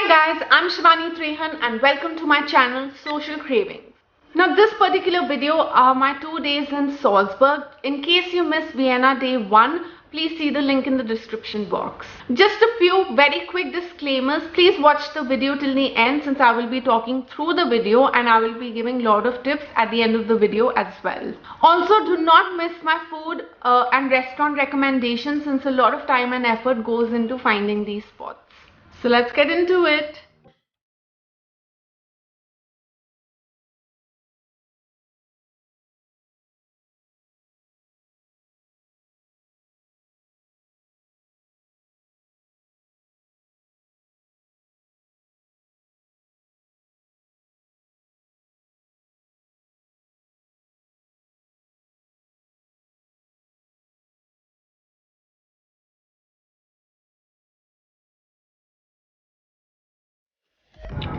Hi guys, I'm Shivani Trehan and welcome to my channel Social Cravings. Now this particular video are my 2 days in Salzburg. In case you missed Vienna day 1, please see the link in the description box. Just a few very quick disclaimers. Please watch the video till the end since I will be talking through the video and I will be giving lot of tips at the end of the video as well. Also do not miss my food and restaurant recommendations since a lot of time and effort goes into finding these spots. So let's get into it.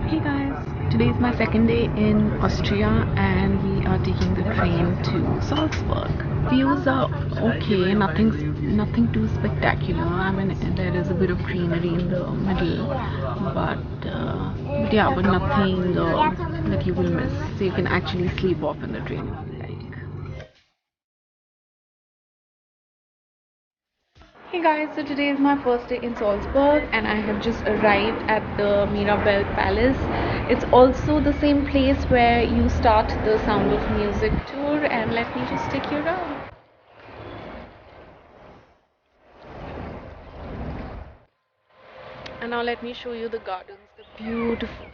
Hey guys, today is my second day in Austria and we are taking the train to Salzburg. Views are okay, nothing too spectacular. I mean, there is a bit of greenery in the middle, but nothing that you will miss. So you can actually sleep off in the train if you like. Hey guys, so today is my first day in Salzburg and I have just arrived at the Mirabell Palace. It's also the same place where you start the Sound of Music tour, and let me just take you around. And now let me show you the gardens. They're beautiful.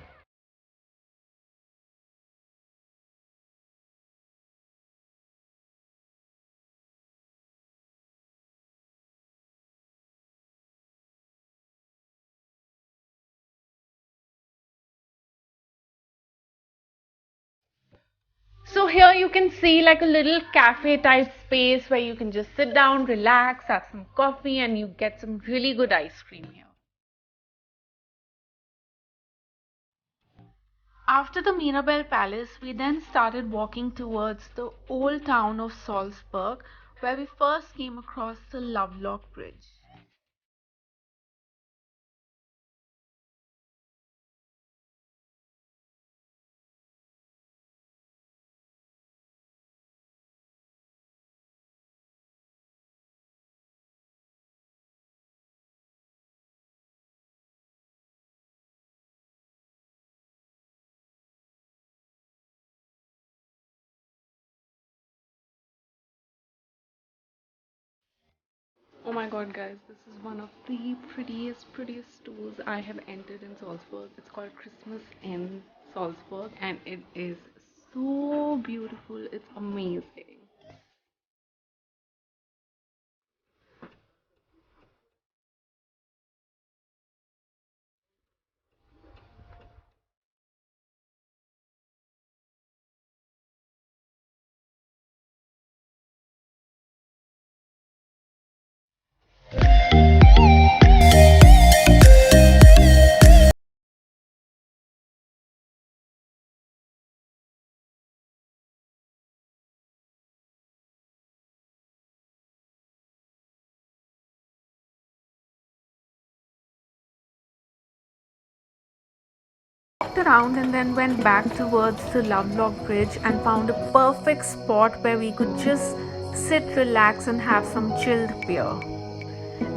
So here you can see like a little cafe type space where you can just sit down, relax, have some coffee, and you get some really good ice cream here. After the Mirabell Palace, we then started walking towards the old town of Salzburg, where we first came across the Lovelock Bridge. Oh my god guys, this is one of the prettiest stores I have entered in Salzburg. It's called Christmas in Salzburg and it is so beautiful. It's amazing. Walked around and then went back towards the Lovelock Bridge and found a perfect spot where we could just sit, relax, and have some chilled beer.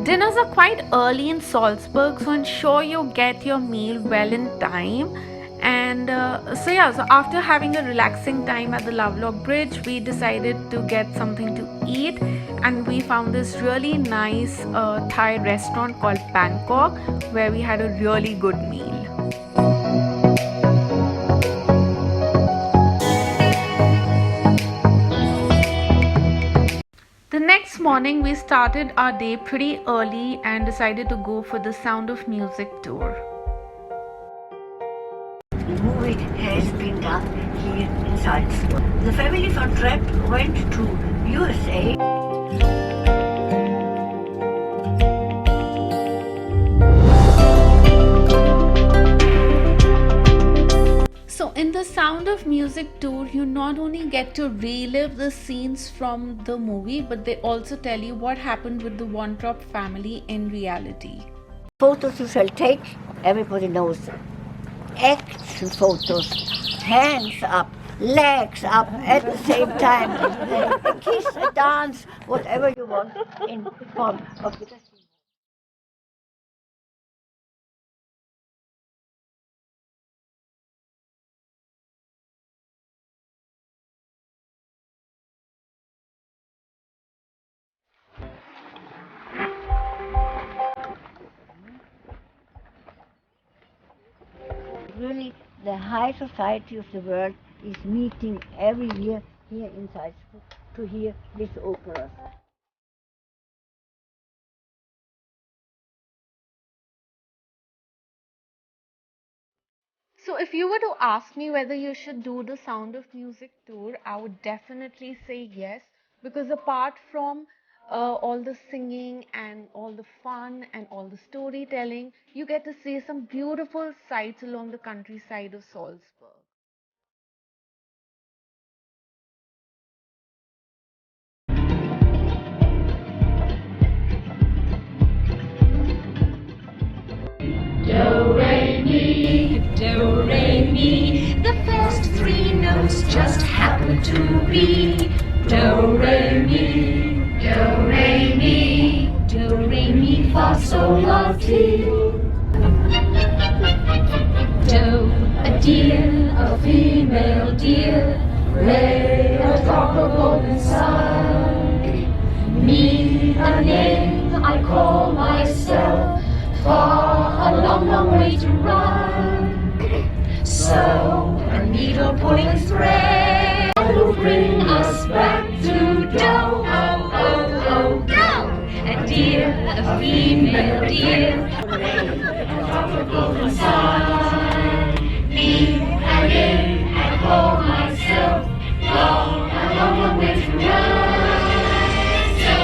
Dinners are quite early in Salzburg, so ensure you get your meal well in time. And so after having a relaxing time at the Lovelock Bridge, we decided to get something to eat, and we found this really nice Thai restaurant called Bangkok, where we had a really good meal. The next morning, we started our day pretty early and decided to go for the Sound of Music tour. The movie has been done here in Salzburg. The family von Trapp went to USA. So in the Sound of Music tour, you not only get to relive the scenes from the movie, but they also tell you what happened with the Von Trapp family in reality. Photos you shall take Everybody knows action photos, hands up, legs up at the same time, a kiss, a dance, whatever you want in front of the casino. Really, the high society of the world is meeting every year here in Salzburg to hear these operas. So, if you were to ask me whether you should do the Sound of Music tour, I would definitely say yes, because apart from all the singing and all the fun and all the storytelling, you get to see some beautiful sights along the countryside of Salzburg. Do, re, mi, do, re, mi. The first three notes just happen to be do, re, mi, do, re, mi, do, re, mi, fa, sol, la, ti. Do, a deer, a female deer, lay a drop of golden sun. Me, a name I call myself, far a long, long way to run. So, a needle pulling thread will bring us back to do, oh, oh, oh, do. A deer, a female deer, lay a drop of golden sun. Me, a name I call myself, far a long, long way to run. So,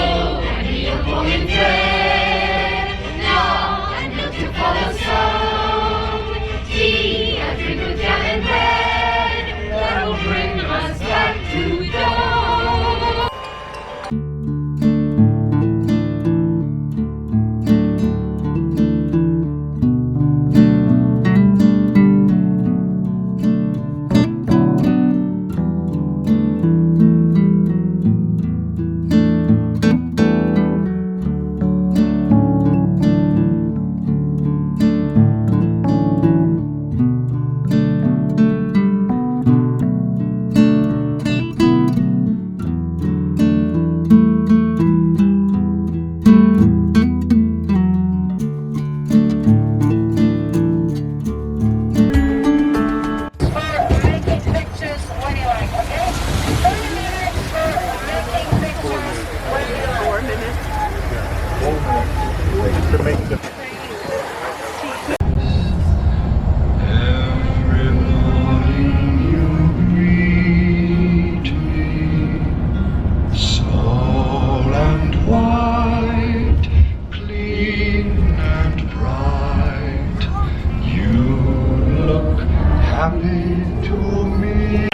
a needle pulling thread, long and look to follow song. Tea, a drink with jam and bread, that'll bring us back to dawn. Making pictures when you like, okay? 30 minutes for making pictures when you like. 4 minutes. To make the every morning you greet me, soul and white, clean and bright. You look happy to me.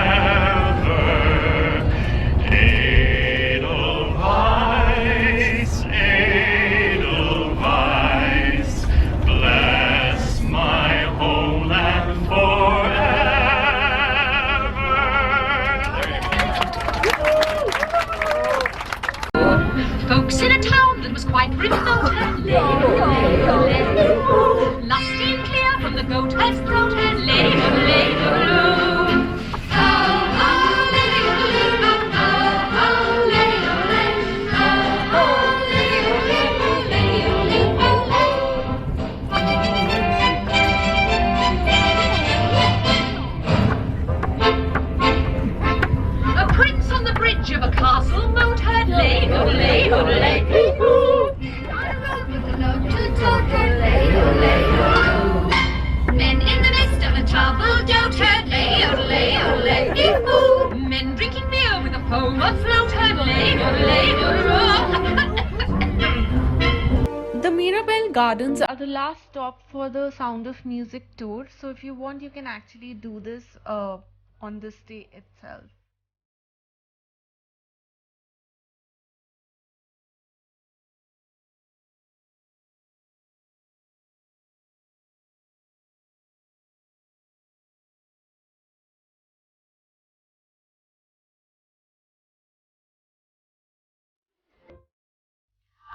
Edelweiss, Edelweiss, bless my homeland forever. Folks in a town that was quite remote had lusty and clear from the goat herd's throat had a prince on the bridge of a castle moat had lay, oh, lay, oh, lay, on a road with a note to tote had lay, oh, lay, oh. Men in the midst of a table d'ote had lay, oh, lay, oh, lay, oh. Men drinking beer with a foam afloat had lay, oh, lay, oh. The Mirabelle Gardens are the last stop for the Sound of Music tour. So, if you want, you can actually do this on this day itself.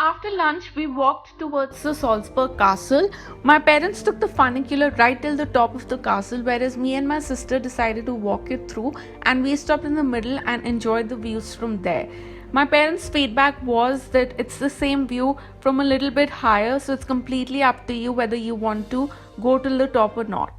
After lunch, we walked towards the Salzburg castle. My parents took the funicular right till the top of the castle, whereas me and my sister decided to walk it through, and we stopped in the middle and enjoyed the views from there. My parents' feedback was that it's the same view from a little bit higher, so it's completely up to you whether you want to go till the top or not.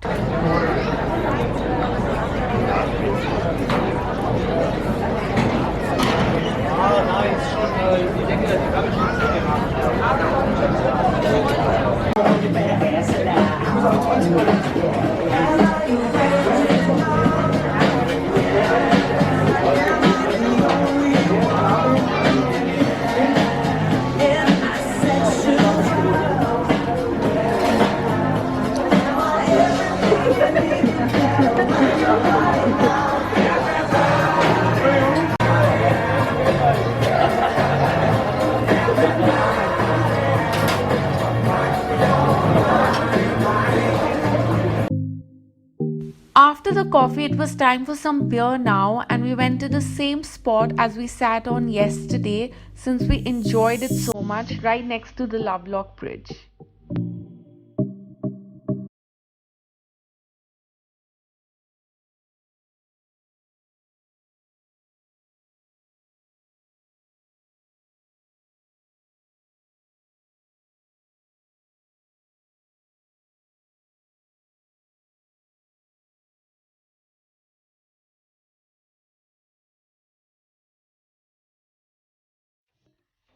After the coffee, it was time for some beer now, and we went to the same spot as we sat on yesterday since we enjoyed it so much, right next to the Lovelock Bridge.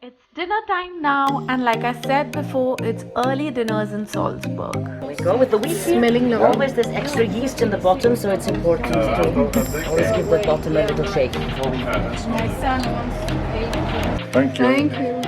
It's dinner time now, and like I said before, it's early dinners in Salzburg. We go with the wheat. Smelling lovely. Always there's extra yeast in the bottom, so it's important to always give the bottom a little shake. My son wants to take. Thank you. Thank you.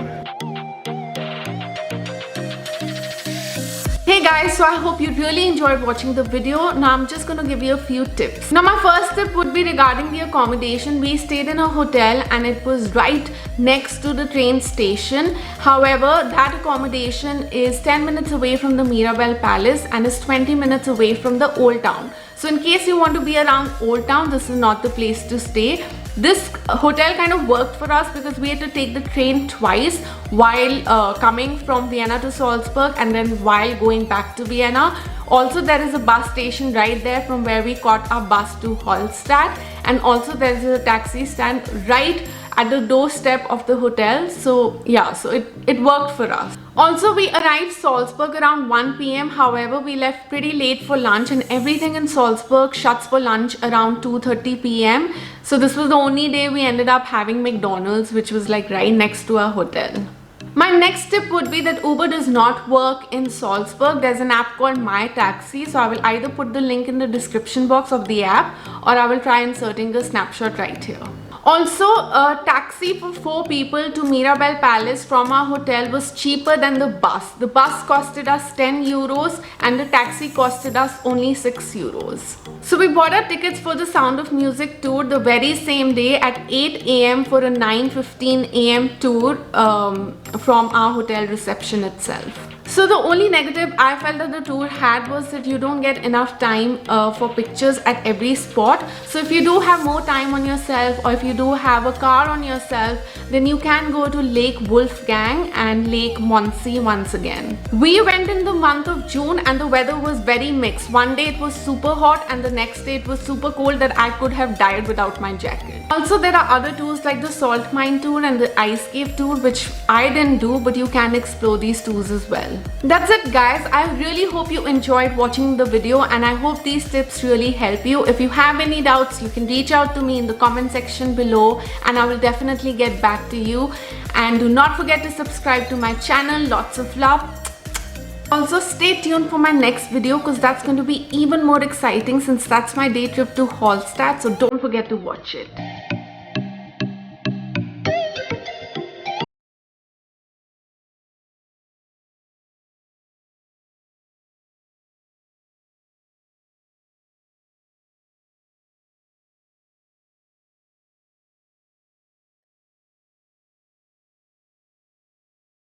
Hey guys, so I hope you really enjoyed watching the video. Now I'm just going to give you a few tips. Now my first tip would be regarding the accommodation. We stayed in a hotel and it was right next to the train station. However, that accommodation is 10 minutes away from the Mirabelle Palace and is 20 minutes away from the Old Town. So in case you want to be around Old Town, this is not the place to stay. This hotel kind of worked for us because we had to take the train twice while coming from Vienna to Salzburg and then while going back to Vienna. Also, there is a bus station right there from where we caught our bus to Hallstatt, and also there is a taxi stand right at the doorstep of the hotel. So yeah, so it worked for us. Also, we arrived Salzburg around 1 p.m. However, we left pretty late for lunch, and everything in Salzburg shuts for lunch around 2:30 p.m. So this was the only day we ended up having McDonald's, which was like right next to our hotel. My next tip would be that Uber does not work in Salzburg. There's an app called My Taxi, so I will either put the link in the description box of the app or I will try inserting a snapshot right here. Also, a taxi for 4 people to Mirabelle Palace from our hotel was cheaper than the bus. The bus costed us 10 euros and the taxi costed us only 6 euros. So we bought our tickets for the Sound of Music tour the very same day at 8 a.m. for a 9:15 a.m. tour from our hotel reception itself. So the only negative I felt that the tour had was that you don't get enough time for pictures at every spot. So if you do have more time on yourself, or if you do have a car on yourself, then you can go to Lake Wolfgang and Lake Mondsee once again. We went in the month of June and the weather was very mixed. One day it was super hot and the next day it was super cold that I could have died without my jacket. Also, there are other tours like the Salt Mine tour and the Ice Cave tour, which I didn't do, but you can explore these tours as well. That's it guys. I really hope you enjoyed watching the video and I hope these tips really help you. If you have any doubts, you can reach out to me in the comment section below and I will definitely get back to you. And do not forget to subscribe to my channel. Lots of love. Also, stay tuned for my next video because that's going to be even more exciting since that's my day trip to Hallstatt. So don't forget to watch it.